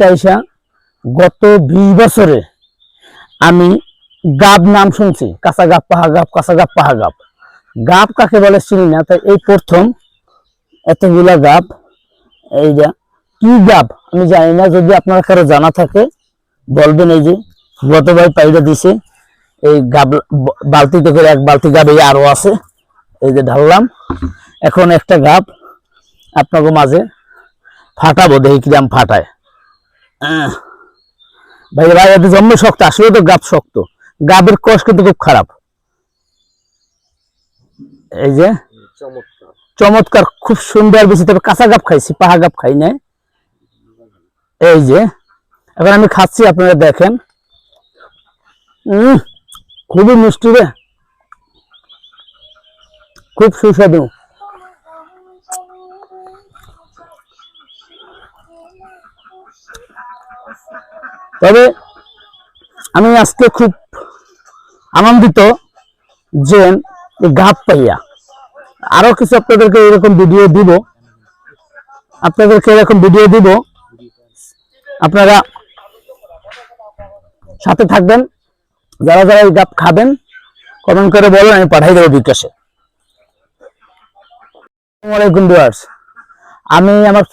আইসা গত 20 বছরে আমি গাব নাম শুনছি, কাঁচা গাব, পাহা গাব, কাঁচা গাব, পাহা গাব। গাব কাকে বলে চিনি না, তাই এই প্রথম এতগুলা গাব। এই যে কি গাব আমি জানি না, যদি আপনার কারো জানা থাকে বলবেন। এই যে গত ভাই পাইরা দিছে, এই গাব বালতিতে করে এক বালতি গাব এই আরো আছে, এই যে ঢাললাম। এখন একটা গাব আপনাকে মাঝে ফাটাবো, দেখি কিরাম ফাটায়। ভাই ভাই এত জন্ম শক্ত, আসলে তো গাব শক্ত, গাবের কষ কিন্তু খুব খারাপ। এই যে চমৎকার, খুব সুন্দর বেশি। তবে কাঁচা গাব খাইছি, পাহা গাব খাই নাই। এই যে এখন আমি খাচ্ছি, আপনারা দেখেন। খুবই মিষ্টি রে, খুব সুস্বাদু। তবে আমি আজকে খুব আনন্দিত যে গাব পাইয়া। আরো কিছু আপনাদেরকে এরকম ভিডিও দিব, আপনারা সাথে থাকবেন। যারা যারা এই গাব খাবেন কমেন্ট করে বলেন, আমি পাঠাই দেবো বিকাশে। আসসালামু আলাইকুম ভিউয়ার্স, আমি আমার